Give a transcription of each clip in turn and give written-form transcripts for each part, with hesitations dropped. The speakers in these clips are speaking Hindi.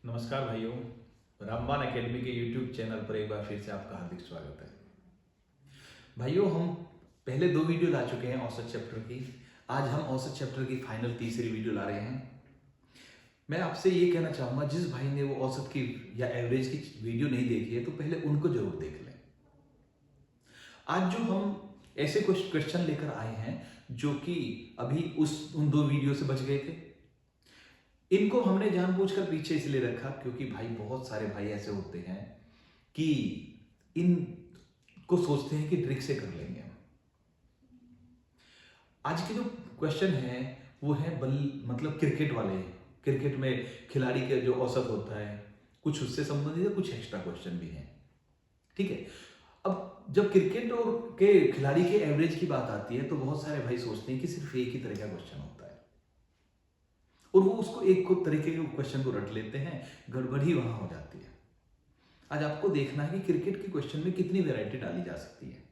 नमस्कार भाइयों, रामबाण एकेडमी के यूट्यूब चैनल पर एक बार फिर से आपका हार्दिक स्वागत है। भाइयों, हम पहले 2 वीडियो ला चुके हैं औसत चैप्टर की। आज हम औसत चैप्टर की फाइनल तीसरी वीडियो ला रहे हैं। मैं आपसे ये कहना चाहूँगा, जिस भाई ने वो औसत की या एवरेज की वीडियो नहीं देखी है तो पहले उनको जरूर देख लें। आज जो हम ऐसे कुछ क्वेश्चन लेकर आए हैं जो कि अभी उन 2 वीडियो से बच गए थे। इनको हमने जानबूझकर पीछे इसलिए रखा क्योंकि भाई बहुत सारे भाई ऐसे होते हैं कि इन को सोचते हैं कि ट्रिक से कर लेंगे हम। आज के जो क्वेश्चन है वो है मतलब क्रिकेट वाले। क्रिकेट में खिलाड़ी का जो औसत होता है कुछ उससे संबंधित है, कुछ एक्स्ट्रा क्वेश्चन भी हैं। ठीक है। अब जब क्रिकेट और के खिलाड़ी के एवरेज की बात आती है तो बहुत सारे भाई सोचते हैं कि सिर्फ एक ही तरह का क्वेश्चन होता है और वो उसको एक खुद तरीके के क्वेश्चन को रट लेते हैं, गड़बड़ ही वहां हो जाती है। आज आपको देखना है कि क्रिकेट के क्वेश्चन में कितनी वैरायटी डाली जा सकती है।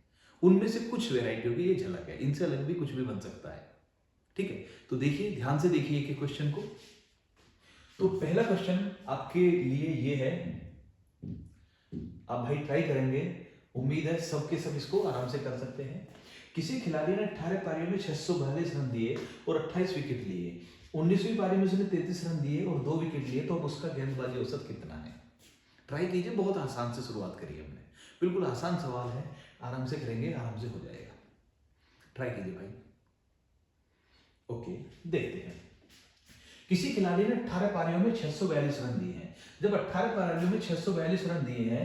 उनमें से कुछ वैरायटियों की ये झलक है, इनसे अलग भी कुछ भी बन सकता है। ठीक है, तो देखिए, ध्यान से देखिए एक क्वेश्चन को। तो पहला क्वेश्चन आपके लिए ये है, आप भाई ट्राई करेंगे, उम्मीद है सबके सब इसको आराम से कर सकते हैं। किसी खिलाड़ी ने 18 पारियों में 642 रन दिए और 28 विकेट लिए। 19वीं पारी में उसने 33 रन दिए और 2 विकेट लिए, तो अब उसका गेंदबाजी औसत कितना है? ट्राई कीजिए, बहुत आसान से शुरुआत करी हमने, बिल्कुल आसान सवाल है, आराम से करेंगे, आराम से हो जाएगा। ट्राई कीजिए भाई। ओके, देखते हैं। किसी खिलाड़ी ने 18 पारियों में 642 रन दिए हैं। जब 18 पारियों में 642 रन दिए हैं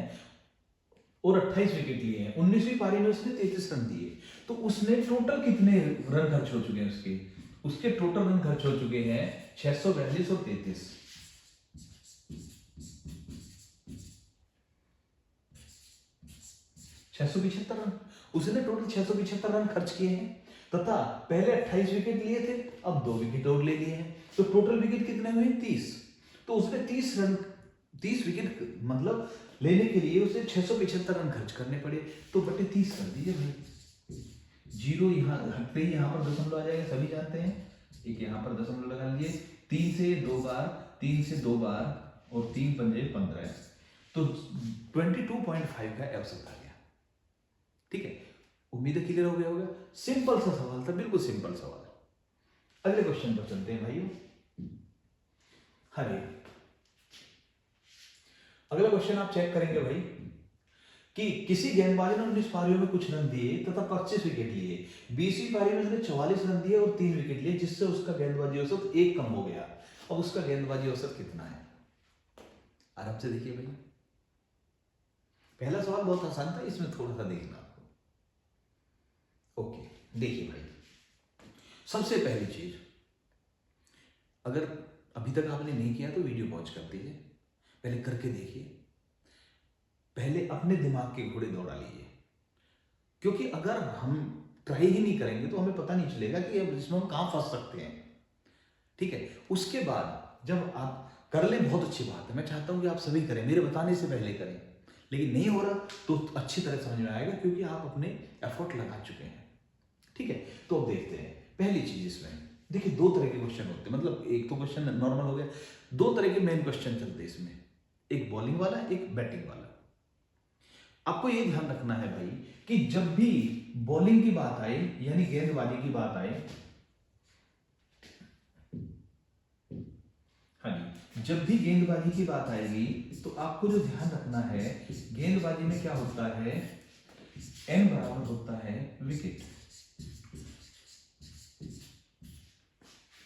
और 28 विकेट लिए हैं, 19वीं पारी में उसने 33 रन दिए, तो उसने टोटल कितने रन खर्च हो चुके हैं? उसके टोटल रन खर्च हो चुके हैं 642 और 33। 675 रन उसने टोटल 675 रन खर्च किए हैं तथा पहले 28 विकेट लिए थे, अब 2 विकेट और ले लिए हैं, तो टोटल विकेट कितने हुए? 30। तो उसने 30 विकेट मतलब लेने के लिए उसे 675 रन खर्च करने पड़े, तो बटे 30 कर दीजिए भाई। जीरो यहाँ हटते ही यहाँ पर दशमलव आ जाएगा, सभी जानते हैं। एक यहाँ पर दशमलव लगा लीजिए। 3 से 2 बार, 3 से 2 बार और 3 पंजे 15, तो 22.5 का औसत आ गया। ठीक है, उम्मीद है क्लियर हो गया होगा। सिंपल सा सवाल था, बिल्कुल सिंपल सवाल। अगले क्वेश्चन पर चलते हैं भाइयों। हाँ, अगला क्वेश्चन आप चेक करेंगे भाई कि किसी गेंदबाज ने 19 पारियों में कुछ रन दिए तथा 25 विकेट लिए। 20वीं पारी में उसने 44 रन दिए और 3 विकेट लिए, जिससे उसका गेंदबाजी औसत 1 कम हो गया। अब उसका गेंदबाजी औसत कितना है? आराम से देखिए भाई। पहला सवाल बहुत आसान था, इसमें थोड़ा सा देखना आपको। ओके, देखिए भाई, सबसे पहली चीज, अगर अभी तक आपने नहीं किया तो वीडियो पॉज कर दीजिए, पहले करके देखिए, पहले अपने दिमाग के घोड़े दौड़ा लीजिए, क्योंकि अगर हम ट्राई ही नहीं करेंगे तो हमें पता नहीं चलेगा कि अब इसमें हम कहां फंस सकते हैं। ठीक है, उसके बाद जब आप कर लें, बहुत अच्छी बात है, मैं चाहता हूं कि आप सभी करें, मेरे बताने से पहले करें, लेकिन नहीं हो रहा तो अच्छी तरह समझ में आएगा क्योंकि आप अपने एफर्ट लगा चुके हैं। ठीक है, तो अब देखते हैं। पहली चीज इसमें देखिए, 2 तरह के क्वेश्चन होते हैं, मतलब एक तो क्वेश्चन नॉर्मल हो गया, 2 तरह के मेन क्वेश्चन चलते हैं इसमें, एक बॉलिंग वाला, एक बैटिंग वाला। आपको ये ध्यान रखना है भाई कि जब भी बॉलिंग की बात आए यानी गेंदबाजी की बात आए, हाँ जी, जब भी गेंदबाजी की बात आएगी तो आपको जो ध्यान रखना है, गेंदबाजी में क्या होता है, n बराबर होता है विकेट।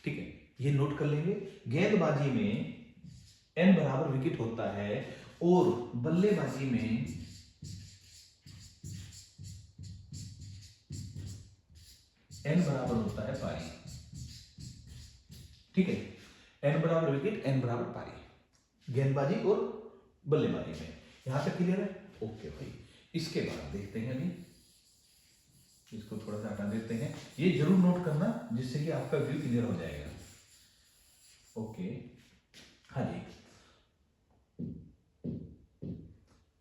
ठीक है, ये नोट कर लेंगे, गेंदबाजी में n बराबर विकेट होता है और बल्लेबाजी में n बराबर होता है पारी। ठीक है, n बराबर विकेट, n बराबर पारी, गेंदबाजी और बल्लेबाजी में। यहां तक क्लियर है? ओके भाई, इसके बाद देखते हैं, अभी इसको थोड़ा सा हटा देते हैं, ये जरूर नोट करना जिससे कि आपका व्यू क्लियर हो जाएगा। ओके, हाँ जी,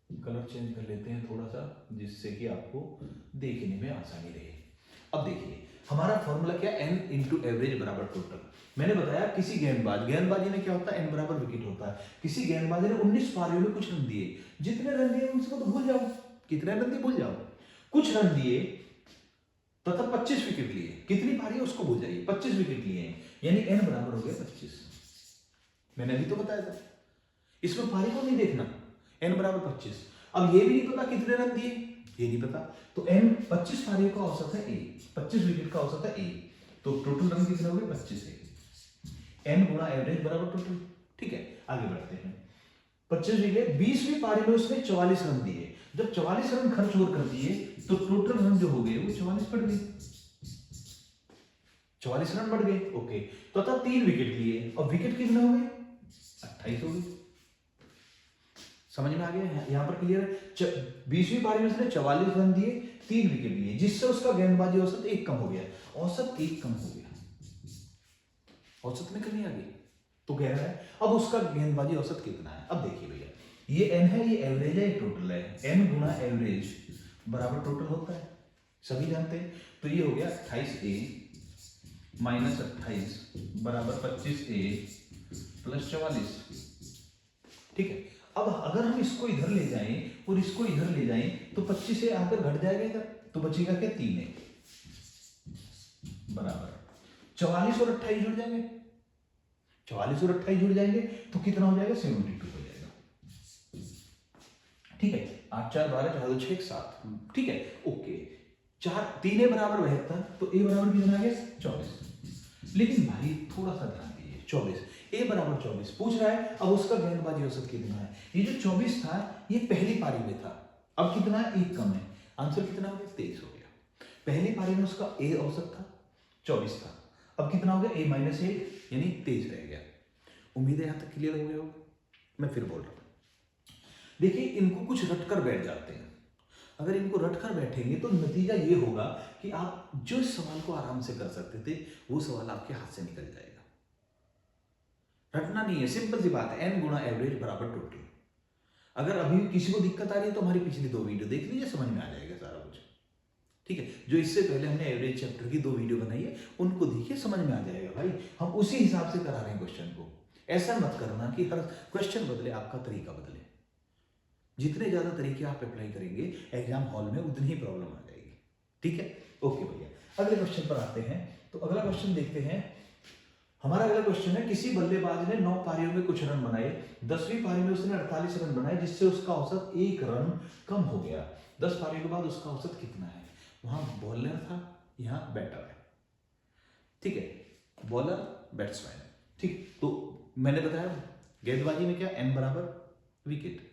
कलर चेंज कर लेते हैं थोड़ा सा जिससे कि आपको देखने में आसानी रहे। अब देखिए, हमारा फॉर्मूला क्या, एन इंटू एवरेज बराबर टोटल। मैंने बताया किसी गेंदबाजी में क्या होता है, एन बराबर विकेट होता है। किसी गेंदबाजी ने 19 पारियों में कुछ रन दिए, जितने रन दिए उनको तो भूल जाओ, कितने रन दिए भूल जाओ, कुछ रन दिए तथा 25 विकेट लिए, कितनी पारी है उसको भूल जाइए, 25 विकेट लिए हैं, यानी एन बराबर हो गया 25। मैंने अभी तो बताया था, इसमें पारी को नहीं देखना, एन बराबर 25। अब ये भी नहीं पता कितने रन दिए, ये नहीं पता, तो एन 25 पारियों का औसत है ए, 25 विकेट का औसत है ए, तो टोटल रन कितने हो गए 25 है, एन गुणा एवरेज बराबर टोटल। ठीक है, आगे बढ़ते हैं। 25 विकेट, 20वीं पारी में उसने 44 रन दिए, जब 44 रन खर्च और कर दिए तो टोटल रन जो हो गए वो 44 बढ़ गए, 44 रन बढ़ गए। ओके, तो था 3 विकेट लिए और विकेट कितने हो गए 28 हो गए। समझ में आ गया, यहां पर क्लियर है। 20वीं पारी में उसने 44 रन दिए, 3 विकेट लिए, जिससे उसका गेंदबाजी औसत 1 कम हो गया, औसत 1 कम हो गया, औसत में कमी आ गई, तो कह रहा है अब उसका गेंदबाजी औसत कितना है। अब देखिए भैया, ये एन है, ये एवरेज है, ये टोटल है, एन गुना एवरेज बराबर टोटल होता है, सभी जानते हैं। तो ये हो गया 28A माइनस 28 बराबर 25A प्लस 44। ठीक है, अब अगर हम इसको इधर ले जाएं और इसको इधर ले जाएं तो 25 से आकर घट जाएगा इधर, तो बचेगा क्या 3A बराबर 44 और 28 जुड़ जाएंगे, 44 और 28 जुड़ जाएंगे तो कितना हो जाएगा 72 हो जाएगा। ठीक है, 8 4 12 4 2 6 7। ठीक है, ओके, 3 ए बराबर 72, तो ए बराबर कितना आ गया 24। लेकिन भाई थोड़ा सा ध्यान दीजिए, 24 ए बराबर 24 पूछ रहा है, अब उसका गेंदबाजी औसत कितना है। ये जो 24 था ये पहली पारी में था, अब कितना है 1 कम है, आंसर कितना हो गया 23 हो गया। पहली पारी में उसका ए औसत था 24 था, अब कितना हो गया ए माइनस 1 यानी 23 रह गया। उम्मीद है यहां तक क्लियर हो गया होगा। मैं फिर बोल रहा हूं, देखिए इनको कुछ रटकर बैठ जाते हैं, अगर इनको रटकर बैठेंगे तो नतीजा ये होगा कि आप जो सवाल को आराम से कर सकते थे वो सवाल आपके हाथ से निकल जाएगा। रटना नहीं है, सिंपल सी बात है, एन गुणा एवरेज बराबर टोटल। अगर अभी किसी को दिक्कत आ रही है तो हमारी पिछली 2 वीडियो देख लीजिए, समझ में आ जाएगा सारा कुछ। ठीक है, जो इससे पहले हमने एवरेज चैप्टर की 2 वीडियो बनाई है उनको देखिए, समझ में आ जाएगा भाई, हम उसी हिसाब से करा रहे हैं क्वेश्चन को। ऐसा मत करना कि हर क्वेश्चन बदले आपका तरीका बदले, जितने ज्यादा तरीके आप अप्लाई करेंगे एग्जाम हॉल में उतनी ही प्रॉब्लम आ जाएगी। ठीक है, ओके भैया, अगले क्वेश्चन पर आते हैं। तो अगला क्वेश्चन देखते हैं, हमारा अगला क्वेश्चन है, किसी बल्लेबाज ने 9 पारियों में कुछ रन बनाए, 10वीं पारी में उसने 48 रन बनाए, जिससे उसका औसत 1 रन कम हो गया। 10 पारियों के बाद उसका औसत कितना है। वहां बॉलर था, यहां बैटर है। ठीक है, बॉलर बैट्समैन। ठीक, तो मैंने बताया गेंदबाजी में क्या एन बराबर विकेट,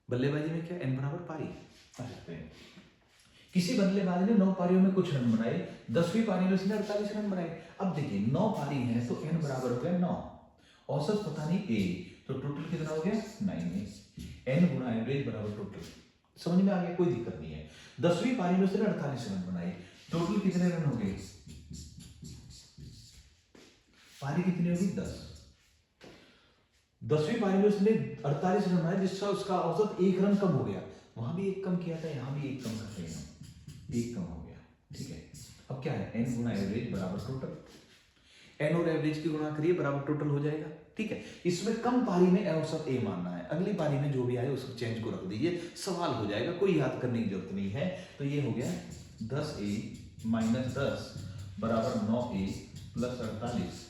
बल्लेबाजी में क्या एन बराबर पारी आ सकते हैं। किसी बल्लेबाज ने 9 पारियों में कुछ रन बनाए, 10वीं पारी में उसने 48 रन बनाए। अब देखिए 9 पारी है तो एन बराबर हो गया 9, औसत पता नहीं ए, तो टोटल कितना हो गया 9A, एन गुणा एवरेज बराबर टोटल। समझ में आ गया, कोई दिक्कत नहीं है। 10वीं पारी में उसने 48 रन बनाए, टोटल कितने रन हो गए, पारी कितनी होगी 10। 10वीं पारी में उसने 48 रन बनाए, जिससे उसका औसत 1 रन कम हो गया। वहां भी 1 कम किया था, यहां भी 1 कम कर रहे हैं, 1 कम हो गया। ठीक है, अब क्या है एन गुणा एवरेज बराबर टोटल, एन और एवरेज की गुणा करिए बराबर टोटल हो जाएगा। ठीक है, इसमें कम पारी में औसत ए मानना है, अगली पारी में जो भी आए उसको चेंज को रख दीजिए, सवाल हो जाएगा, कोई याद करने की जरूरत नहीं है। तो ये हो गया 10A माइनस 10 बराबर 9A प्लस 48।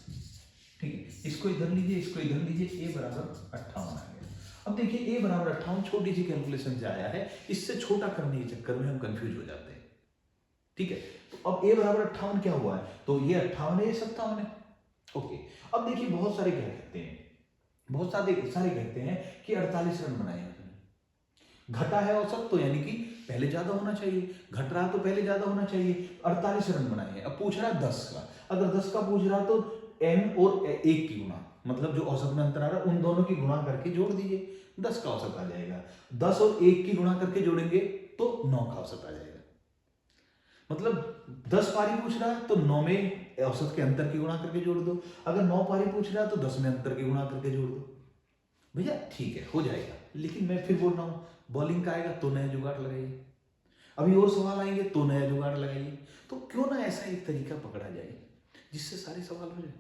ठीक है, इसको इधर लीजिए, इसको इधर लीजिए, ए बराबर 58 आ गया। अब देखिए ए बराबर 58 छोटी सी कैलकुलेशन से आया है, इससे छोटा करने के चक्कर में हम कंफ्यूज हो जाते हैं। ठीक है, तो अब ए बराबर 58 क्या हुआ है, तो ये 58 है, ये 57 है। ओके, अब देखिए बहुत सारे क्या कहते हैं, बहुत सारे कहते हैं कि 48 रन बनाए हैं, घटा है औसत तो यानी कि पहले ज्यादा होना चाहिए, घट रहा तो पहले ज्यादा होना चाहिए। 48 रन बनाए हैं, अब पूछ रहा है 10 का, अगर 10 का पूछ रहा तो एन और 1 की गुणा, मतलब जो औसत में अंतर आ रहा है उन दोनों की गुणा करके जोड़ दीजिए, 10 का औसत आ जाएगा। 10 और 1 की गुणा करके जोड़ेंगे तो 9 का औसत आ जाएगा। मतलब 10 पारी पूछ रहा है तो 9 में औसत के अंतर की गुणा करके जोड़ दो, अगर 9 पारी पूछ रहा है तो 10 में अंतर की गुणा करके जोड़ दो। भैया ठीक है, हो जाएगा, लेकिन मैं फिर बोल रहा हूं बॉलिंग का आएगा तो नया जुगाड़ लगाइए। अभी और सवाल आएंगे तो नया जुगाड़ लगाइए। तो क्यों ना ऐसा एक तरीका पकड़ा जाए जिससे सारे सवाल हो जाए।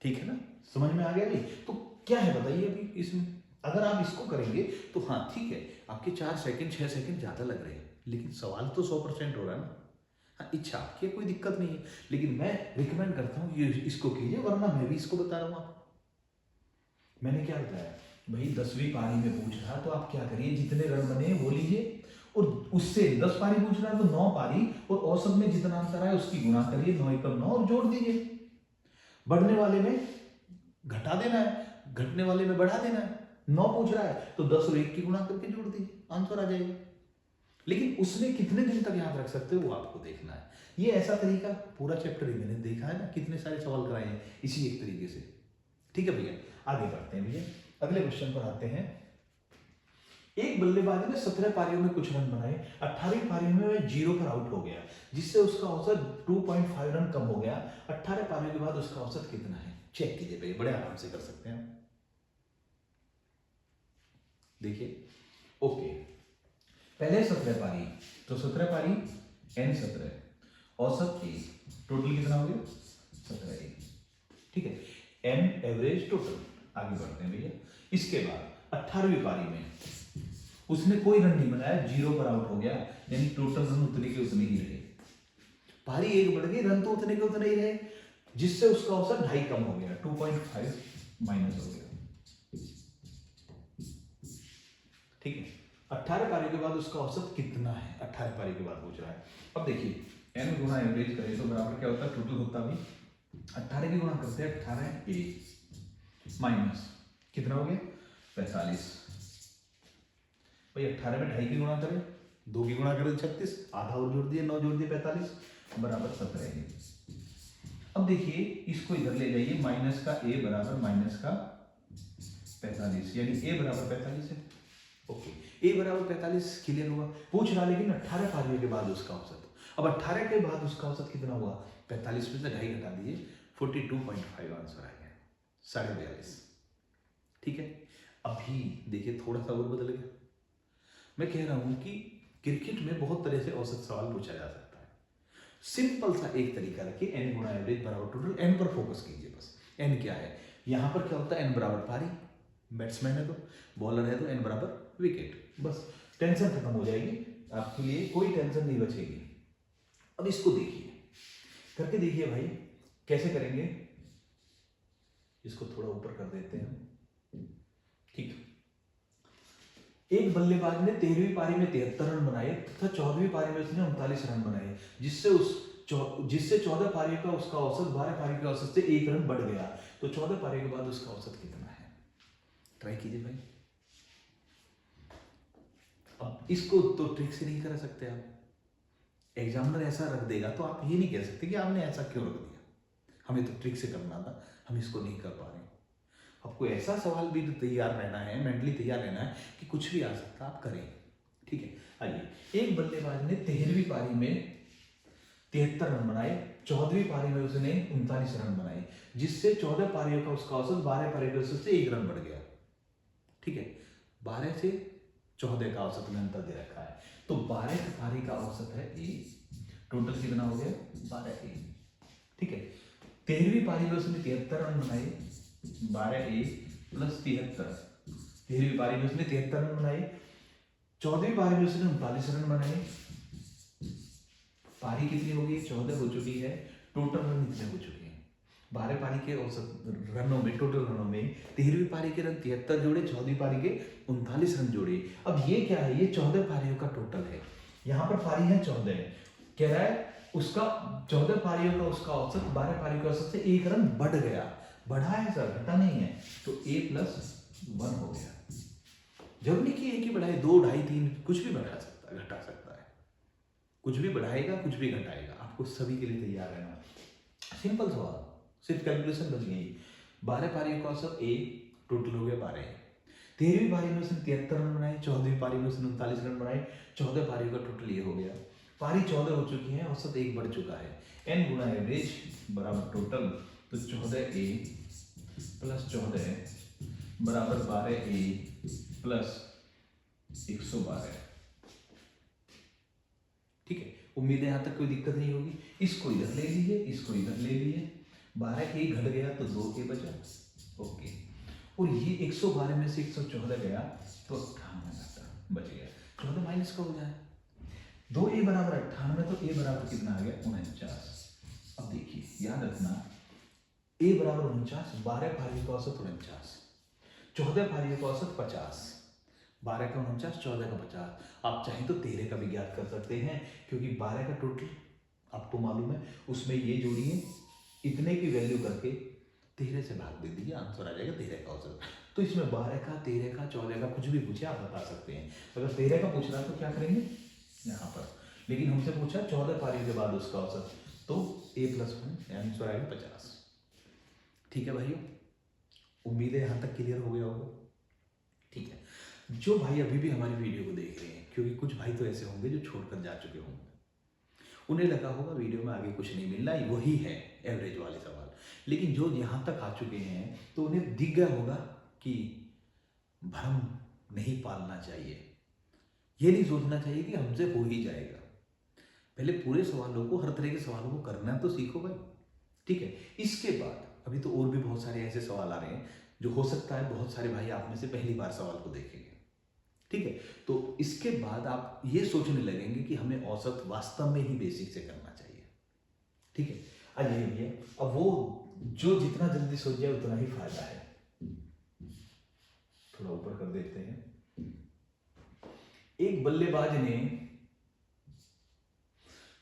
ठीक है ना, समझ में आ गया भाई। तो क्या है बताइए अभी इसमें, अगर आप इसको करेंगे तो हाँ ठीक है, आपके 4 सेकंड 6 सेकंड ज़्यादा लग रहे हैं, लेकिन सवाल तो 100% हो रहा है ना। हाँ, इच्छा आपकी है, कोई दिक्कत नहीं है, लेकिन मैं रिकमेंड करता हूँ ये इसको कीजिए, वरना मैं भी इसको बता रहा हूँ आपको। मैंने क्या बताया भाई, 10वीं पारी में पूछ रहा तो आप क्या करिए, जितने रन बने वो लीजिए, और उससे 10 पारी पूछ रहा है तो 9 पारी, और औसत में जितना अंतर आए उसकी गुणा करिए, 9 एकम 9 और जोड़ दीजिए। बढ़ने वाले में घटा देना है, घटने वाले में बढ़ा देना है। 9 पूछ रहा है तो 10 और 1 की गुणा करके जोड़ दीजिए, आंसर आ जाएगा। लेकिन उसमें कितने दिन तक याद रख सकते हो वो आपको देखना है। ये ऐसा तरीका पूरा चैप्टर ही मैंने देखा है ना, कितने सारे सवाल कराए हैं इसी एक तरीके से। ठीक है भैया, आगे बढ़ते हैं भैया, अगले क्वेश्चन पर आते हैं। एक बल्लेबाज ने 17 पारियों में कुछ रन बनाए, 18वीं पारी में वह 0 पर आउट हो गया, जिससे उसका औसत 2.5 रन कम हो गया। 18 पारियों के बाद उसका औसत कितना है, चेक कीजिए भैया, बड़े आराम से कर सकते हैं। देखिए ओके, पहले 17 पारी, तो 17 पारी n 17, औसत ए, टोटल कितना हो गया 17 ए। ठीक है, m एवरेज टोटल। आगे बढ़ते हैं भैया। इसके बाद 18वीं पारी में उसने कोई रन नहीं बनाया, 0 पर आउट हो गया, यानी टोटल रन उतने के उतने ही रहे। पारी एक बढ़ गई, रन तो उतने के उतने ही रहे, जिससे उसका औसत 2.5 कम हो गया, 2.5 माइनस हो गया। ठीक है, 18 पारी के बाद उसका औसत कितना है, 18 पारी के बाद पूछ रहा है। अब देखिए n गुना एवरेज करें तो बराबर क्या होता है, टोटल होता भी 18 की गुणा करते हैं 18 ए माइनस कितना हो गया 45। भाई 18 में 2.5 की गुणा करें, 2 की गुणा करें 36, आधा और जोड़ दिए 9 जोड़ दिए 45 बराबर 17। अब देखिए इसको इधर ले जाइए, माइनस का a बराबर माइनस का 45, यानी a बराबर 45 है। ओके, a बराबर 45 क्लियर हुआ। पूछ रहा लेकिन 18 पारियों के बाद उसका औसत। अब 18 के बाद उसका औसत कितना हुआ, 45 में से 2.5 घटा दीजिए, 42.5 आंसर आ गया, 42.5। ठीक है, अभी देखिए थोड़ा सा और बदल गया। मैं कह रहा हूं कि क्रिकेट में बहुत तरह से औसत सवाल पूछा जा सकता है। सिंपल सा एक तरीका रखिए, n गुणा एवरेज बराबर टोटल, n पर फोकस कीजिए बस। n क्या है, यहां पर क्या होता है, n बराबर पारी, बैट्समैन है तो, बॉलर है तो n बराबर विकेट, बस टेंशन खत्म हो जाएगी, आपके लिए कोई टेंशन नहीं बचेगी। अब इसको देखिए, करके देखिए भाई कैसे करेंगे, इसको थोड़ा ऊपर कर देते हैं। ठीक, एक बल्लेबाज ने 13वीं पारी में 73 रन बनाए तथा 14वीं पारी में उसने 39 रन बनाए, जिससे 14 पारी का उसका औसत 12 पारी के औसत से 1 रन बढ़ गया। तो 14 पारी के बाद उसका औसत कितना है, ट्राई कीजिए भाई। अब इसको तो ट्रिक से नहीं कर सकते आप, एग्जामिनर ऐसा रख देगा तो आप ये नहीं कह सकते कि आपने ऐसा क्यों रख दिया, हमें तो ट्रिक से करना था, हम इसको नहीं कर पा रहे। आपको ऐसा सवाल भी तैयार रहना है, मेंटली तैयार रहना है कि कुछ भी आ सकता है, आप करें। ठीक है, आइए, एक बल्लेबाज ने 13वीं पारी में 73 रन बनाए, 14वीं पारी में उसने 39 रन बनाए, जिससे 14 पारियों का उसका औसत 12 पारी के औसत से 1 रन बढ़ गया। ठीक है, 12 से 14 का औसत में अंतर दे रखा है, तो 12 पारी का औसत है ए, टोटल कितना हो गया 12 ए। ठीक है, 13वीं पारी में उसने 73 रन बनाए, 12 ए प्लस 73, 13वीं पारी में उसने 73 रन बनाए, 14वीं पारी में उसने 39 रन बनाए, पारी कितनी हो गई 14 हो चुकी है, टोटल रन कितने हो चुके हैं 12 पारी के औसत रनों में, टोटल रनों में 13वीं पारी के रन 73 जोड़े, 14वीं पारी के 39 रन जोड़े। अब ये क्या है, ये 14 पारियों का टोटल है, यहाँ पर पारी है 14, कह रहा है उसका 14 पारियों का उसका औसत 12 पारी के औसत से 1 रन बढ़ गया, बढ़ा है सर, घटा नहीं है, तो a + 1 हो गया। जब नहीं कि एक ही बढ़ाए, 2, 2.5, 3 कुछ भी बढ़ा सकता है, घटा सकता है, कुछ भी बढ़ाएगा कुछ भी घटाएगा, आपको सभी के लिए तैयार रहना। सिंपल सवाल, सिर्फ कैलकुलेशन बच गई। 12 पारियों का औसत a, टोटल हो गया 12। 13वीं पारी में उसने 73 रन बनाए, 14वीं पारी में उसने 39 रन बनाए, 14 पारियों का टोटल ये हो गया। पारी 14 हो चुकी है, औसत 1 बढ़ चुका है, n गुना एवरेज बराबर टोटल, तो 14a प्लस 14 बराबर 12a प्लस 112। उम्मीद है यहाँ तक कोई दिक्कत नहीं होगी। इसको इधर ले लीजिए, इसको इधर ले लीजिए, 12 के घट गया तो 2 के बचा, ओके। और ये 112 में से 114 गया तो 98 बच गया, 14 माइनस का हो जाए, 2a बराबर 98, तो a बराबर कितना आ गया 49। अब देखिए याद रखना, a बराबर 49, 12 पारियों का औसत 49, 14 पारियों का औसत 50, 12 का 49, 14 का 50। आप चाहें तो 13 का भी ज्ञात कर सकते हैं, क्योंकि 12 का टोटल आपको मालूम है, उसमें ये जोड़िए, इतने की वैल्यू करके 13 से भाग दे दीजिए, आंसर आ जाएगा 13 का औसत। तो इसमें 12 का, 13 का, 14 का कुछ भी पूछे आप बता सकते हैं। अगर 13 का पूछ रहा है तो क्या करेंगे यहाँ पर, लेकिन हमसे पूछा 14 पारी के बाद उसका औसत, तो a+1 आंसर आएगा 50। ठीक है भाइयों, उम्मीद है यहाँ तक क्लियर हो गया होगा। ठीक है, जो भाई अभी भी हमारी वीडियो को देख रहे हैं, क्योंकि कुछ भाई तो ऐसे होंगे जो छोड़कर जा चुके होंगे, उन्हें लगा होगा वीडियो में आगे कुछ नहीं मिलना, वही है एवरेज वाले सवाल। लेकिन जो यहाँ तक आ चुके हैं तो उन्हें दिख गया होगा कि भ्रम नहीं पालना चाहिए, ये नहीं सोचना चाहिए कि हमसे हो ही जाएगा। पहले पूरे सवालों को, हर तरह के सवालों को करना तो सीखो भाई। ठीक है, इसके बाद अभी तो और भी बहुत सारे ऐसे सवाल आ रहे हैं जो हो सकता है बहुत सारे भाई आप में से पहली बार सवाल को देखेंगे। ठीक है, तो इसके बाद आप ये सोचने लगेंगे कि हमें औसत वास्तव में ही बेसिक से करना चाहिए। ठीक है, आइए भैया, अब वो जो जितना जल्दी सोच जाए उतना ही फायदा है। थोड़ा ऊपर कर देते हैं। एक बल्लेबाज ने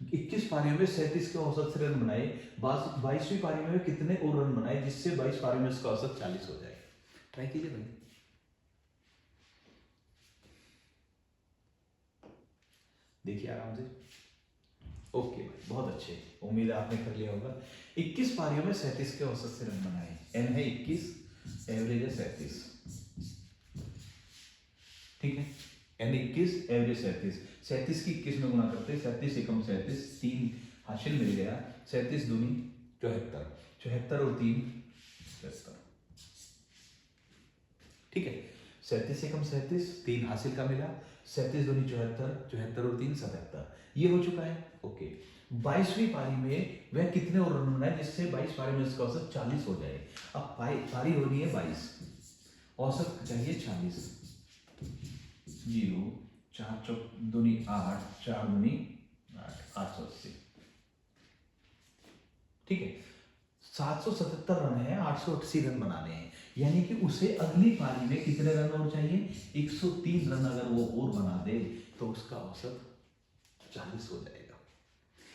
21 पारियों में 37 के औसत से रन बनाए, 22वीं पारी में कितने और रन बनाए जिससे 22 पारी में उसका औसत 40 हो जाए। ट्राई कीजिए भाई। देखिए आराम से। ओके भाई, बहुत अच्छे, उम्मीद है आपने कर लिया होगा। 21 पारियों में 37 के औसत से रन बनाए, एन है 21, एवरेज है 37। ठीक है, एन 21, एवरेज 37, 37 की 21 में गुणा करते हैं, 37 एकम 37, 3 हासिल मिल गया, 37 दूनी 74, 74 और 3 73। ठीक है, 37 एकम 37, 3 हासिल का मिला, 37 दूनी 74, 74 और 3 77, ये हो चुका है। ओके, 22वीं पारी में वह कितने और रन बनाए जिससे 22 पारी में उसका औसत 40 हो जाए। अब पारी होनी है 22, औसत चाहिए 40, 0 4 चौक दूनी 8, 4 दूनी 8, 880। ठीक है, 777 रन है, 880 रन बनाने हैं, यानी कि उसे अगली पारी में कितने रन और चाहिए, 103 रन अगर वो और बना दे तो उसका औसत 40 हो जाएगा।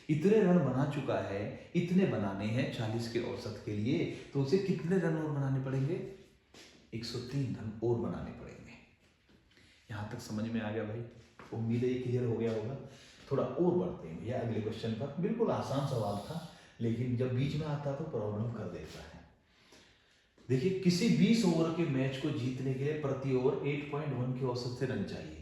इतने रन बना चुका है, इतने बनाने हैं 40 के औसत के लिए, तो उसे कितने रन और बनाने पड़ेंगे, 103 रन और बनाने पड़ेंगे। यहां तक समझ में आ गया भाई? उम्मीद है ये क्लियर हो गया होगा। थोड़ा और बढ़ते हैं भैया अगले क्वेश्चन पर। बिल्कुल आसान सवाल था, लेकिन जब बीच में आता तो प्रॉब्लम कर देता है। देखिए, किसी 20 ओवर के मैच को जीतने के लिए प्रति ओवर 8.1 के औसत से रन चाहिए।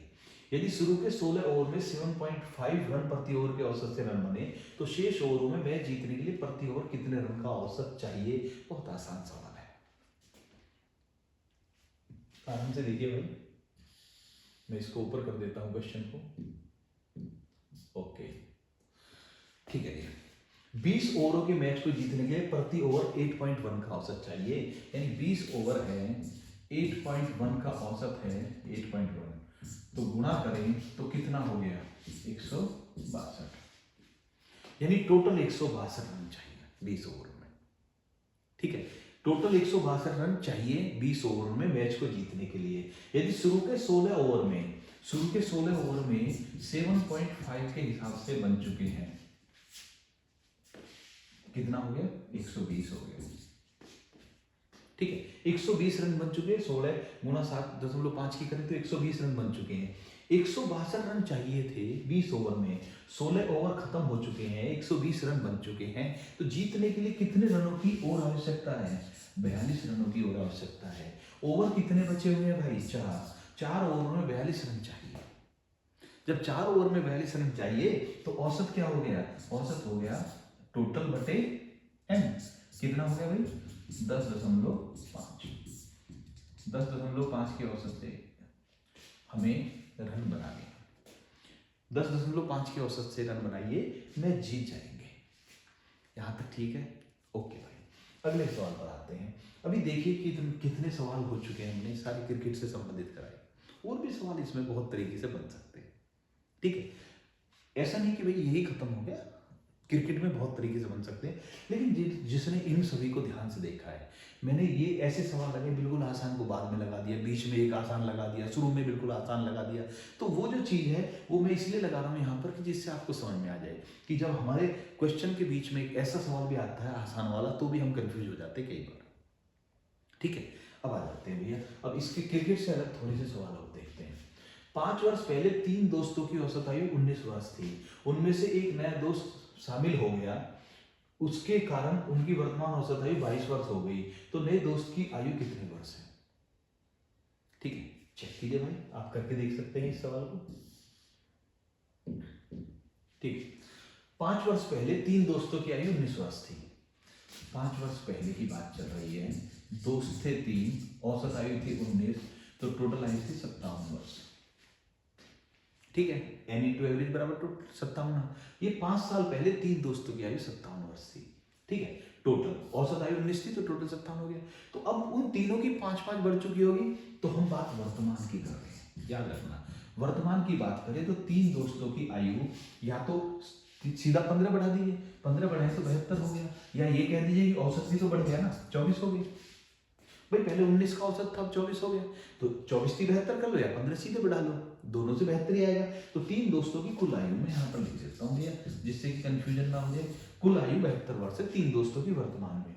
यदि शुरू के 16 ओवर में 7.5 रन प्रति ओवर के औसत से रन बने, तो शेष ओवरों में मैच जीतने के लिए प्रति ओवर कितने रन का औसत चाहिए। बहुत आसान सवाल है, आराम से देखिए भाई। मैं इसको ऊपर कर देता हूं क्वेश्चन को। ओके, ठीक है जी। 20 ओवरों के मैच को जीतने के लिए प्रति ओवर 8.1 का औसत चाहिए, यानी 20 ओवर है, 8.1 का औसत है 8.1, तो गुणा करें तो कितना हो गया 162, यानी टोटल 162 रन चाहिए 20 ओवर में। ठीक है, टोटल 162 रन चाहिए 20 ओवर में मैच को जीतने के लिए। यदि शुरू के 16 ओवर में 7.5 के हिसाब से बन चुके हैं, कितना हो गया 120 हो गया। ठीक है, 120 रन बन चुके हैं, 16 गुणा 7.5 की करें तो 120 रन बन चुके हैं। 162 रन चाहिए थे 20 ओवर में, 16 ओवर खत्म हो चुके हैं, 120 रन बन चुके हैं, तो जीतने के लिए कितने रनों की और आवश्यकता है, 42 रनों की और आवश्यकता है। ओवर कितने बचे हुए हैं भाई, 4 ओवर में 42 रन चाहिए। जब 4 ओवर में 42 रन चाहिए तो औसत क्या हो गया, औसत हो गया टोटल बटे एन, कितना हो गया भाई 10.5। 10.5 के औसत से हमें रन बनाने, 10.5 के औसत से रन बनाइए, मैच जीत जाएंगे। यहाँ तक ठीक है? ओके भाई, अगले सवाल पर आते हैं। अभी देखिए कि कितने सवाल हो चुके हैं, हमने सारे क्रिकेट से संबंधित कराए, और भी सवाल इसमें बहुत तरीके से बन सकते हैं। ठीक है, ऐसा नहीं कि भाई यही खत्म हो गया, क्रिकेट में बहुत तरीके से बन सकते हैं, लेकिन जिसने इन सभी को ध्यान से देखा है, मैंने ये ऐसे सवाल लगे बिल्कुल आसान को बाद में लगा दिया, बीच में एक आसान लगा दिया, शुरू में बिल्कुल आसान लगा दिया, तो वो जो चीज़ है वो मैं इसलिए लगा रहा हूँ यहाँ पर कि जिससे आपको समझ में आ जाए कि जब हमारे क्वेश्चन के बीच में एक ऐसा सवाल भी आता है आसान वाला, तो भी हम कंफ्यूज हो जाते हैं कई बार। ठीक है, अब आ जाते हैं भैया, अब इसके क्रिकेट से अलग थोड़े से सवाल और देखते हैं। 5 वर्ष पहले 3 दोस्तों की औसत आयु 19 वर्ष थी, उनमें से एक नया दोस्त शामिल हो गया, उसके कारण उनकी वर्तमान औसत आयु 22 वर्ष हो गई, तो नए दोस्त की आयु कितने वर्ष है? ठीक है, चेक कीजिए भाई, आप करके देख सकते हैं इस सवाल को। ठीक, 5 वर्ष पहले 3 दोस्तों की आयु 19 वर्ष थी। 5 वर्ष पहले की बात चल रही है, दोस्त थे 3, औसत आयु थी 19, तो टोटल आयु थी 57 वर्ष। ठीक है, एन इंटू एवरेज बराबर टू 57। ये 5 साल पहले 3 दोस्तों की आयु 57 वर्ष थी। ठीक है, टोटल औसत आयु 19 थी, तो टोटल 57 हो गया। तो अब उन तीनों की 5-5 बढ़ चुकी होगी, तो हम बात वर्तमान की कर रहे हैं, याद रखना। वर्तमान की बात करें तो 3 दोस्तों की आयु या तो सीधा 15 बढ़ा दीजिए, 15 बढ़ाए तो 72 हो गया, या ये कह दीजिए कि औसत भी तो बढ़ गया ना, 24 हो गई। भाई पहले 19 का औसत था, अब 24 हो गया, तो 24 की 72 कर लो या 15 सीधे बढ़ा लो, दोनों से 72 ही आएगा। तो 3 दोस्तों की कुल आयु में यहाँ पर लिख देता हूँ भैया, जिससे कि कंफ्यूजन ना हो जाए। कुल आयु 72 वर्ष है 3 दोस्तों की वर्तमान में।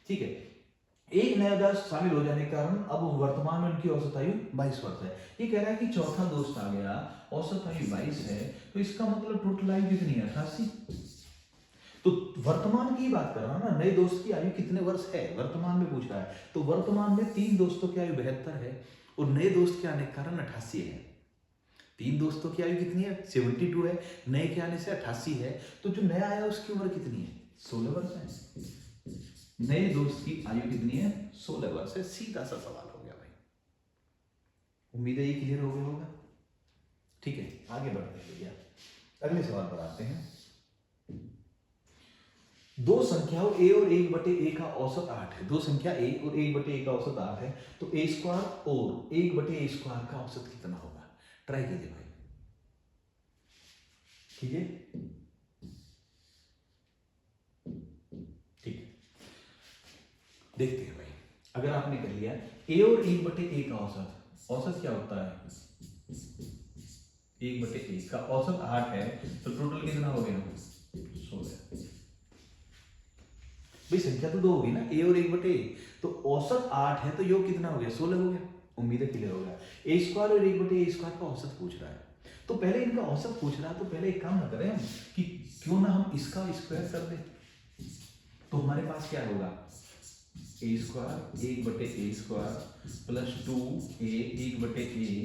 ठीक है, एक नया दोस्त शामिल हो जाने के कारण अब वर्तमान में उनकी औसत आयु 22 वर्ष है। ये कह रहा है कि चौथा दोस्त आ गया, औसत आयु 22 है, तो इसका मतलब टोटल आयु कितनी है? 88। तो वर्तमान की बात कर रहा हूं ना, नए दोस्त की आयु कितने वर्ष है वर्तमान में पूछ रहा है, तो वर्तमान में 3 दोस्तों की आयु 72 है, और नए दोस्त के आने के कारण 88 है। 3 दोस्तों की आयु कितनी है? 72 है, नए के आने से 88 है, तो जो नया आया उसकी उम्र कितनी है? 16 वर्ष है। नए दोस्त की आयु कितनी है? 16 वर्ष है। सीधा सा सवाल हो गया भाई, उम्मीद है ये क्लियर हो गया होगा। ठीक है, आगे बढ़ते हैं भैया, अगले सवाल पर आते हैं। दो संख्याओं a और 1/a का औसत 8 है। दो संख्या a और 1/a का औसत 8 है, तो a स्क्वायर और 1/a स्क्वायर का औसत कितना होगा? ट्राई कीजिए भाई, कीजिए। ठीक है, देखते हैं भाई, अगर आपने कर लिया a और 1/a का औसत क्या होता है? 1/a का औसत 8 है, तो टोटल कितना हो गया? 16। भाई संख्या तो 2 होगी ना, a और 1/a, तो औसत 8 है, तो योग कितना हो गया? 16 हो गया। उम्मीद है क्लियर हो गया। a स्क्वायर और 1/a स्क्वायर का औसत पूछ रहा है, तो पहले इनका औसत पूछ रहा है, तो पहले एक काम ना करें हम कि क्यों ना हम इसका स्क्वायर कर दें, तो हमारे पास क्या होगा? a square 1/a square plus 2a 1/a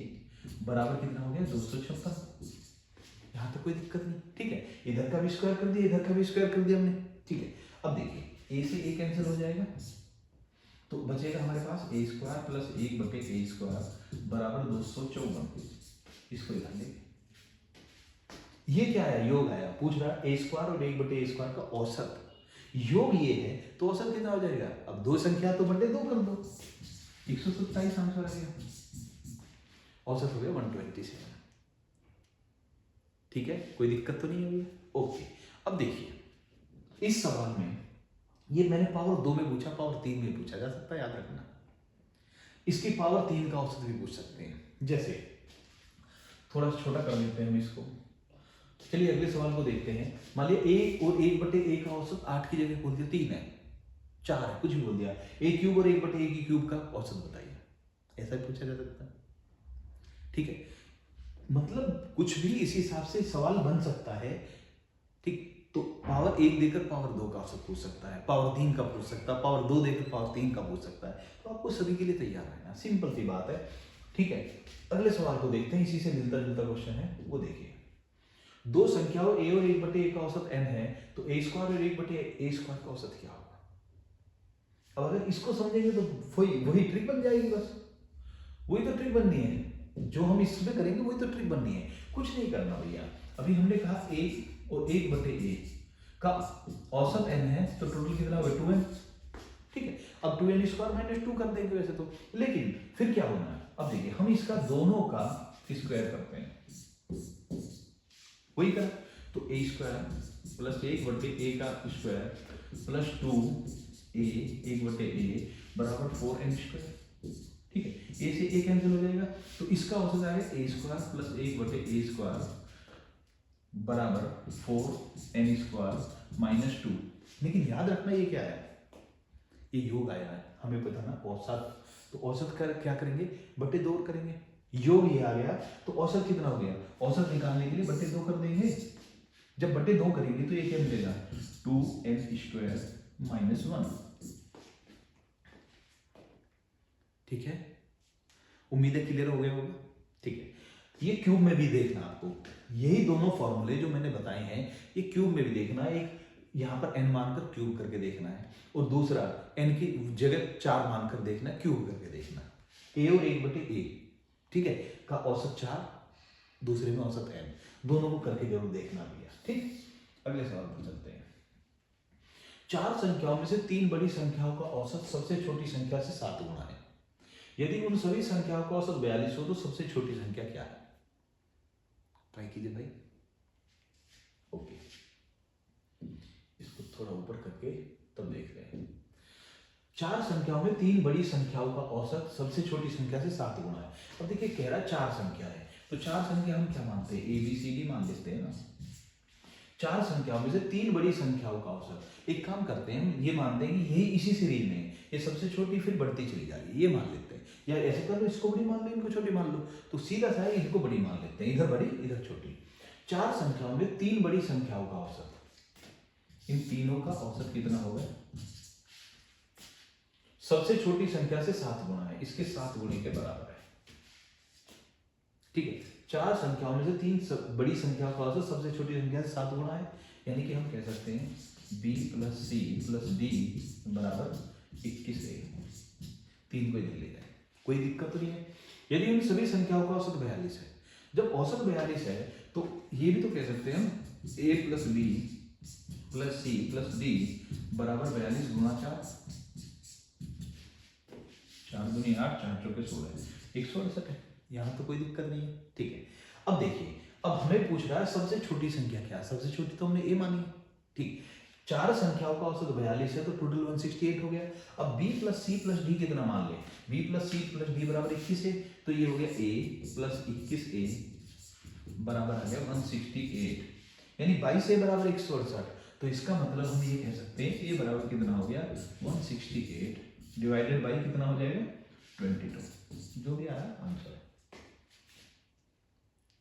बराबर कितना हो गया? 256। यहाँ तक कोई दिक्कत नहीं। ठीक है, इधर का भी स्क्वायर कर दिया, इधर का भी स्क्वायर कर दिया हमने। ठीक है, अब देखिए a से a कैंसिल हो जाएगा, तो बचेगा हमारे पास a square plus 1/a square बराबर 254। इसको ध्यान देंगे, ये क्या है? योग आया, पूछ रहा है a स्क्वायर और 1/a स्क्वायर का औसत, योग ये है, तो औसत कितना हो जाएगा? अब दो संख्या तो बटे 2 कर दो, 127 आंसर आ गया, औसत हो गया 127। ठीक है, कोई दिक्कत तो नहीं है भैया? ओके, अब देखिए इस सवाल में ये मैंने पावर 2 में पूछा, पावर 3 में पूछा जा सकता है, याद रखना। इसकी पावर 3 का औसत भी पूछ सकते हैं। जैसे थोड़ा छोटा कर लेते हैं हम इसको, चलिए अगले सवाल को देखते हैं। मान लिया a और 1/a का औसत 8 की जगह बोल दिया 3 है, 4 है, कुछ भी बोल दिया, a क्यूब और 1/a की क्यूब का औसत बताइए, ऐसा पूछा जा सकता है। ठीक है, मतलब कुछ भी इसी हिसाब से सवाल बन सकता है। ठीक, तो पावर 1 देकर पावर 2 का औसत पूछ सकता है, पावर 3 का पूछ सकता है, पावर 2 देकर पावर 3 का पूछ सकता है, तो आपको सभी के लिए तैयार रहना, सिंपल सी बात है। ठीक है, अगले सवाल को देखते हैं, इसी से मिलता जुलता क्वेश्चन है, वो देखिए। दो संख्याओं a और 1/a का औसत n है, तो a स्क्वायर और 1/a स्क्वायर का औसत क्या होगा? अब अगर इसको समझेंगे तो वही ट्रिक बन जाएगी, बस वही तो ट्रिक बननी है, जो हम इसमें करेंगे वही तो ट्रिक बननी है, कुछ नहीं करना भैया। अभी हमने कहा a और 1/a का औसत n है, तो टोटल कितना होगा 2n। ठीक है, अब 2n स्क्वायर माइनस 2 कर देंगे वैसे तो, लेकिन फिर क्या होना है, अब देखिए हम इसका दोनों का स्क्वायर करते हैं, वही करा, तो a स्क्वायर प्लस 1/a का स्क्वायर प्लस 2a 1/a बराबर 4n स्क्वायर। ठीक है, a से a कैंसिल हो जाएगा, तो इसका औसत आएगा a square plus 1/a square बराबर 4n स्क्वायर माइनस 2। लेकिन याद रखना ये क्या है, ये योग आया है, हमें पता ना औसत, तो औसत का क्या करेंगे, बटे 2 करेंगे, योग ये आ गया तो औसत कितना हो गया, औसत निकालने के लिए बटे 2 कर देंगे। जब बटे 2 करेंगे तो ये क्या मिलेगा 2n स्क्वायर माइनस 1। ठीक है, उम्मीद है क्लियर हो गया होगा। ठीक है, ये क्यूब में भी देखना आपको, यही दोनों फॉर्मूले जो मैंने बताए हैं ये क्यूब में भी देखना है। एक यहाँ पर n मानकर क्यूब करके देखना है, और दूसरा n की जगह 4 मानकर देखना है, क्यूब करके देखना है। a और 1/a, ठीक है, का औसत 4, दूसरे में औसत n, दोनों को करके जरूर देखना भी है। ठीक, अगले सवाल पर चलते हैं। 4 संख्याओं में से 3 बड़ी संख्याओं का औसत सबसे छोटी संख्या से 7 गुना है। यदि उन सभी संख्याओं का औसत 42 हो तो सबसे छोटी संख्या क्या है? ट्राई कीजिए भाई। ओके, इसको थोड़ा ऊपर करके तब देख रहे हैं। 4 संख्याओं में 3 बड़ी संख्याओं का औसत सबसे छोटी संख्या से 7 गुना है। अब देखिए कह रहा है 4 संख्या है, तो 4 संख्या हम क्या मानते हैं, ABCD मान लेते हैं ना। 4 संख्याओं में से 3 बड़ी संख्याओं का औसत, एक काम करते हैं हम ये मानते हैं कि यही इसी सीरीज में ये सबसे छोटी फिर बढ़ती चली जा रही है, ये मान लेते हैं, या ऐसे कर लो, इसको बड़ी मान लो इनको छोटी मान लो, तो सीधा सा है इनको बड़ी मान लेते हैं, इधर बड़ी इधर छोटी। 4 संख्याओं में 3 बड़ी संख्याओं का औसत, इन तीनों का औसत कितना होगा, सबसे छोटी संख्या से 7 गुना है, इसके 7 गुने के बराबर है। ठीक है, 4 संख्याओं में से 3 बड़ी संख्या का औसत सबसे छोटी संख्या से 7 गुना है, यानी कि हम कह सकते हैं b + c + d बराबर 21a। 3 को इधर ले जाए, कोई दिक्कत तो नहीं है। यदि उन सभी संख्याओं का औसत 42 है, जब औसत 42 है तो ये भी तो कह सकते हैं हम a + b + c + d बराबर 42 गुणा 4, 4 दूनी 8, 4 चौके 16, 168 है, यहाँ तो कोई दिक्कत नहीं है। ठीक है, अब देखिए, अब हमें पूछ रहा है सबसे छोटी संख्या क्या है, सबसे छोटी तो हमने a मानी। ठीक, 4 संख्याओं का औसत 42 है तो टोटल 168 हो गया। अब b + c + d कितना मान ले, b + c + d बराबर 21 है, तो ये हो गया a + 21a बराबर आ गया 168, यानी 22a बराबर 168। तो इसका मतलब हम ये कह सकते हैं a बराबर कितना हो गया 168 डिवाइडेड बाई कितना हो जाएगा 22, जो भी आया आंसर है।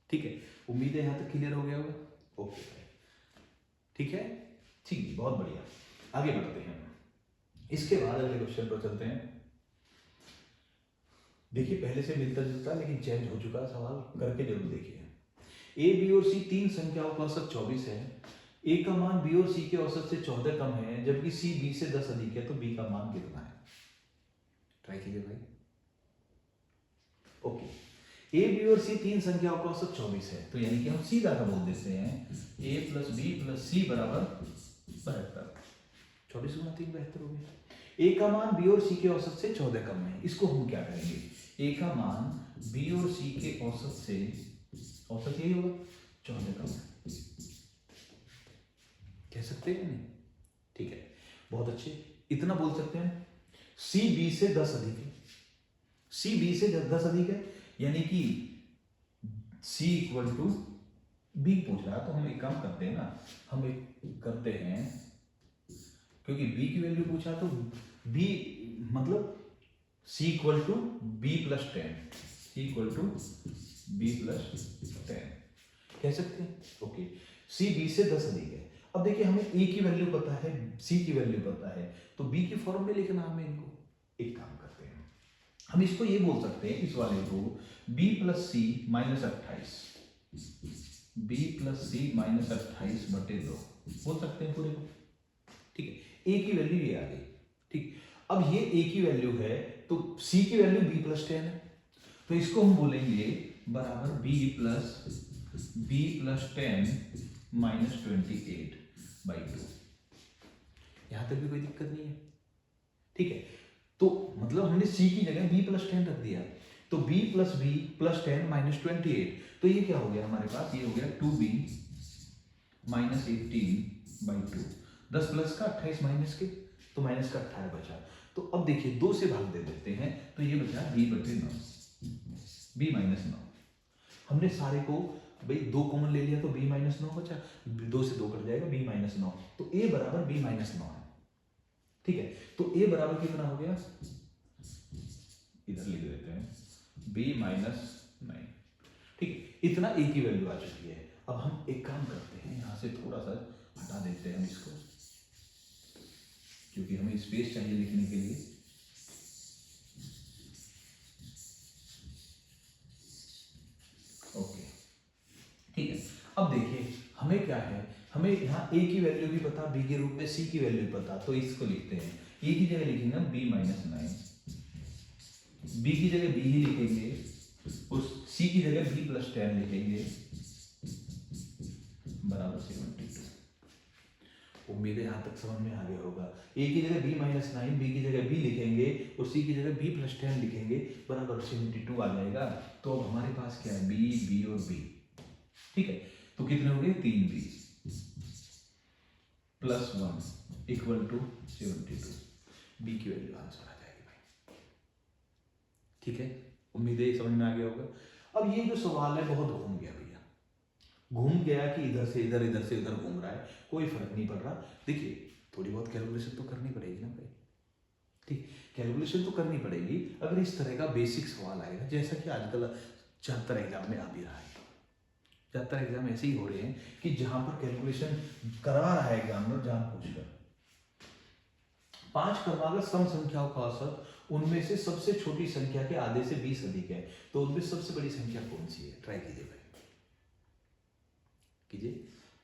ठीक है, उम्मीद है यहां तक क्लियर हो गया होगा। ओके, ठीक है, ठीक, बहुत बढ़िया, आगे बढ़ते हैं। इसके बाद अगले क्वेश्चन पर चलते हैं। देखिए पहले से मिलता जुलता लेकिन चेंज हो चुका सवाल, करके जरूर देखिए। a, b और c 3 संख्याओं का औसत 24 है, a का मान b और c के औसत से 14 कम है, जबकि c b से 10 अधिक है, तो b का मान कितना है? ट्राई कीजिए भाई। ओके, a, b और c 3 संख्याओं का औसत 24 है, तो यानी कि हम सीधा का बोल देते हैं a + b + c बराबर 72। 24 गुणा 3 72 हो गया। a का मान b और c के औसत से 14 कम है, इसको हम क्या करेंगे, a का मान b और c के औसत से, औसत यही होगा 14 कम है, कह सकते हैं नहीं? ठीक है, बहुत अच्छे, इतना बोल सकते हैं c b से 10 अधिक है, c b से 10 अधिक है, यानी कि c = b पूछ रहा है, तो हम एक काम करते हैं ना, हम एक करते हैं, क्योंकि b की वैल्यू पूछा तो b मतलब c = b + 10, c = b + 10 कह सकते हैं। ओके, c b से 10 अधिक है। अब देखिए हमें a की वैल्यू पता है, c की वैल्यू पता है, तो b की फॉर्म में लिखना हमें इनको। एक काम करते हैं, हम इसको ये बोल सकते हैं, इस वाले को b + c - 28, b + c - 28/2 बोल सकते हैं पूरे को। ठीक है, a की वैल्यू ये आ गई। ठीक, अब ये a की वैल्यू है तो c की वैल्यू b + 10 है, तो इसको हम बोलेंगे बराबर b + b प्लस 10 माइनस 28/2। यहां तक भी कोई दिक्कत नहीं है, ठीक है। तो मतलब हमने c की जगह b प्लस 10 रख दिया, तो b प्लस 10 माइनस 28, तो ये क्या हो गया हमारे पास, ये हो गया 2b माइनस 18/2। 10 प्लस का 28 माइनस के, तो माइनस का 18 बचा। तो अब देखिए 2 से भाग दे देते हैं, तो ये बचा b/9, b माइनस 9। हमने सारे को भाई 2 कॉमन ले लिया तो b माइनस 9 बचा, 2 से 2 कट जाएगा, b माइनस 9, तो a बराबर b माइनस 9 है, ठीक है। तो a बराबर कितना हो गया, इधर लिख देते हैं b माइनस 9, ठीक है। इतना a की वैल्यू आ चुकी है। अब हम एक काम करते हैं, यहां से थोड़ा सा हटा देते हैं हम इसको, क्योंकि हमें स्पेस चाहिए लिखने के लिए। ओके, ठीक है। अब देखिए हमें क्या है, हमें यहाँ a की वैल्यू भी पता, b के रूप में c की वैल्यू पता, तो इसको लिखते हैं, a की जगह लिखेंगे हम b माइनस 9, b की जगह b ही लिखेंगे, उस c की जगह b प्लस 10 लिखेंगे, बराबर 72। उम्मीद है यहाँ तक समझ में आ गया होगा। a की जगह b माइनस 9, b की जगह b लिखेंगे और c की जगह b प्लस 10 लिखेंगे, बराबर 72 आ जाएगा। तो अब हमारे पास क्या है, b और b, ठीक है। तो कितने हो गए, 3b plus 1 equal to 72, b की वैल्यू आंसर आ जाएगी भाई, ठीक है। उम्मीद है समझ में आ गया होगा। अब ये जो सवाल है बहुत घूम गया भैया, घूम गया कि इधर से इधर, इधर से इधर घूम रहा है, कोई फर्क नहीं पड़ रहा। देखिए थोड़ी बहुत कैलकुलेशन तो करनी पड़ेगी ना भाई, ठीक, कैलकुलेशन तो करनी पड़ेगी अगर इस तरह का बेसिक सवाल आएगा, जैसा कि आजकल ज़्यादातर एग्जाम में आ भी रहा है। ज़्यादातर एग्जाम ऐसे ही हो रहे हैं कि जहां पर कैलकुलेशन करवा रहा है एग्जामिनर जानबूझकर। 5 क्रमागत सम संख्याओं का औसत, उनमें से सबसे छोटी संख्या के आधे से 20 अधिक है, तो उनमें सबसे बड़ी संख्या कौन सी है, ट्राई कीजिए भाई, कीजिए।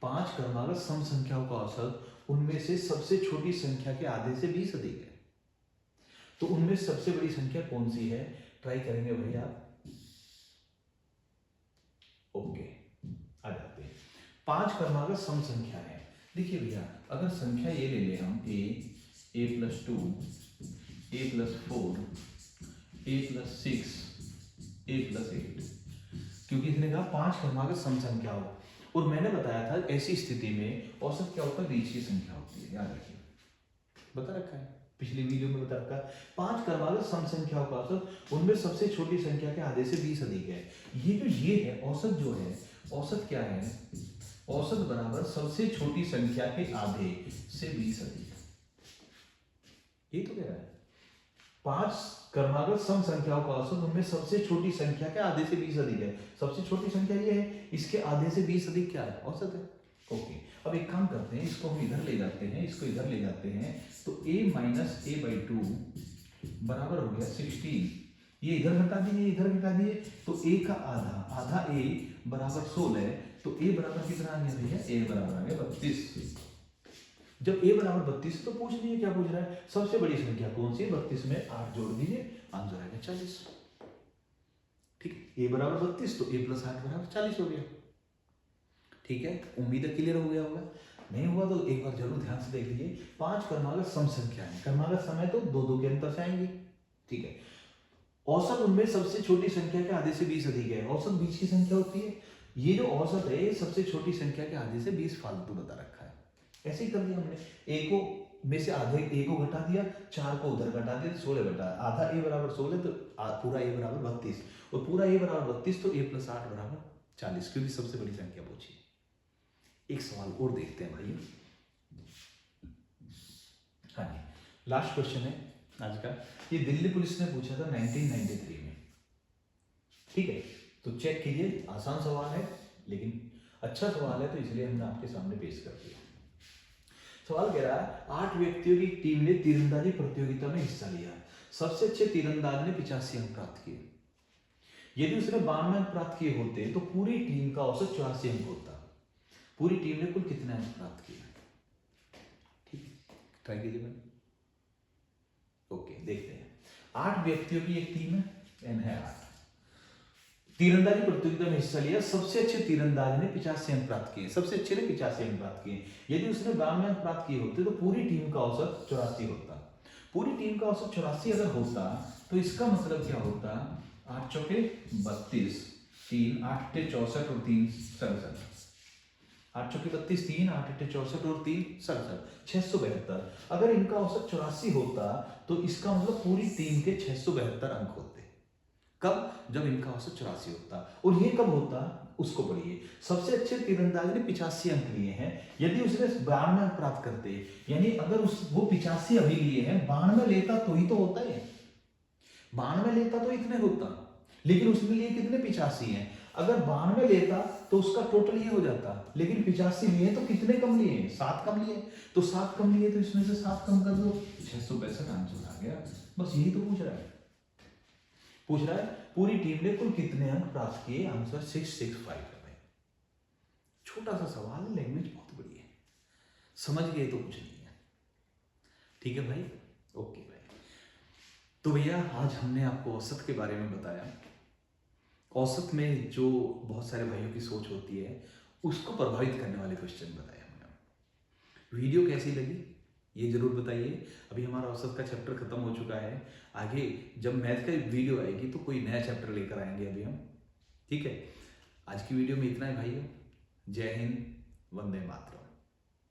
5 क्रमागत सम संख्याओं का औसत, उनमें से सबसे छोटी संख्या के आधे से 20 अधिक है, तो उनमें सबसे बड़ी संख्या कौन सी है, ट्राई करेंगे भाई आप। ओके, आ जाते हैं। 5 क्रमागत सम संख्या है। देखिए भैया अगर संख्या ये ले ले हम a plus 2, a plus 4, a plus 6, a plus 8, क्योंकि इसने कहा 5 क्रमागत सम संख्या हो, और मैंने बताया था ऐसी स्थिति में औसत क्या होता है, बीच की संख्या होती है, याद रखिए, बता रखा है पिछली वीडियो में, बता रखा है। 5 क्रमागत सम संख्याओं का औसत, उनमें सबसे छोटी संख्या के आधे से 20 अधिक है। ये जो ये है औसत, जो है औसत क्या है, औसत बराबर सबसे छोटी संख्या के आधे से 20 अधिक, ये तो कह रहा है। 5 क्रमागत सम संख्याओं का औसत, उनमें सबसे छोटी संख्या के आधे से 20 अधिक है। सबसे छोटी संख्या ये है, इसके आधे से 20 अधिक क्या है, औसत है। ओके, अब एक काम करते हैं, इसको हम इधर ले जाते हैं, इसको इधर ले जाते हैं, तो a माइनस a/2 बराबर हो गया 16, ये इधर घटा दीजिए, इधर घटा दिए, तो a का आधा, आधा a बराबर 16, तो a बराबर कितना आ गया भैया, a बराबर आ गया 32। जब a बराबर 32 तो पूछ लीजिए क्या पूछ रहा है, सबसे बड़ी संख्या कौन सी है, 32 में 8 जोड़ दीजिए, आंसर आएगा 40, ठीक है। a बराबर 32 तो a प्लस 8 बराबर 40 हो गया, ठीक है। उम्मीद है क्लियर हो गया होगा, नहीं हुआ तो एक बार जरूर ध्यान से देख लीजिए। 5 क्रमागत सम संख्या है, क्रमागत सम है तो 2 के अंतर से आएंगे, ठीक है। औसत उनमें सबसे छोटी संख्या के आधे से 20 अधिक है, औसत बीच की संख्या होती है, ये जो औसत है ये सबसे छोटी संख्या के आधे से 20 फालतू बता रखा है, ऐसे ही कर दिया हमने, a को में से आधे a को घटा दिया, 4 को उधर घटा दिया, 16 घटा, आधा a बराबर 16, तो पूरा a बराबर 32, और पूरा a बराबर 32 तो a प्लस 8 बराबर 40, क्योंकि सबसे बड़ी संख्या पूछी। एक सवाल और देखते हैं भाई, हाँ जी, लास्ट क्वेश्चन है आज का, ये दिल्ली पुलिस ने पूछा था 1993 में, ठीक है। तो चेक कीजिए, आसान सवाल है लेकिन अच्छा सवाल है, तो इसलिए हमने आपके सामने पेश कर दिया। सवाल कह रहा है 8 व्यक्तियों की टीम ने तीरंदाजी प्रतियोगिता में हिस्सा लिया, सबसे अच्छे तीरंदाज ने 85 अंक प्राप्त किए, यदि उसने 92 अंक प्राप्त किए होते तो पूरी टीम का औसत 84 अंक होता, पूरी टीम ने कुल कितने अंक प्राप्त किए, ठीक है, ट्राई कीजिए भाई। ओके, देखते हैं। 8 व्यक्तियों की एक टीम है, एन है 8, तीरंदाजी प्रतियोगिता में हिस्सा लिया, सबसे अच्छे तीरंदाज ने 85 अंक प्राप्त किए, सबसे अच्छे ने 85 अंक प्राप्त किए। यदि उसने 92 अंक प्राप्त किए होते तो पूरी टीम का औसत 84 होता। पूरी टीम का औसत 84 अगर होता तो इसका मतलब क्या होता, 8 चौके 32, 3 8 अट्ठे 64 और 3 67, 8 चौके 32, 3 8 अट्ठे 64 और 3 67, 672। अगर इनका औसत 84 होता तो इसका मतलब पूरी टीम के 672 अंक होते। कब? जब इनका औसत 84 होता। और ये कब होता उसको पढ़िए। सबसे अच्छे तीरंदाज ने 85 अंक लिए हैं, यदि उसने 92 अंक प्राप्त करते, यानी अगर वो 85 अभी लिए हैं, 92 लेता तो ही तो होता है, 92 लेता तो इतने होता, लेकिन उसने लिए कितने 85 हैं। अगर 92 लेता तो उसका टोटल ये हो जाता, लेकिन 85 लिए तो कितने कम लिए, 7 कम लिए, तो 7 कम लिए तो इसमें से 7 कम कर दो, 665 आंसर आ गया। बस यही तो पूछ रहा है। पूरी टीम ने कुल कितने अंक प्राप्त किए, आंसर 665 है भाई। छोटा सा सवाल, लैंग्वेज बहुत बड़ी है, समझ गए तो कुछ नहीं है। ठीक है भाई, ओके भाई। तो भैया आज हमने आपको औसत के बारे में बताया। औसत में जो बहुत सारे भाइयों की सोच होती है उसको प्रभावित करने वाले क्वेश्चन बताए हमने। वीडियो कैसी लगी ये जरूर बताइए। अभी हमारा औसत का चैप्टर खत्म हो चुका है, आगे जब मैथ का वीडियो आएगी तो कोई नया चैप्टर लेकर आएंगे अभी हम। ठीक है, आज की वीडियो में इतना ही भाइयों। जय हिंद, वंदे मातरम।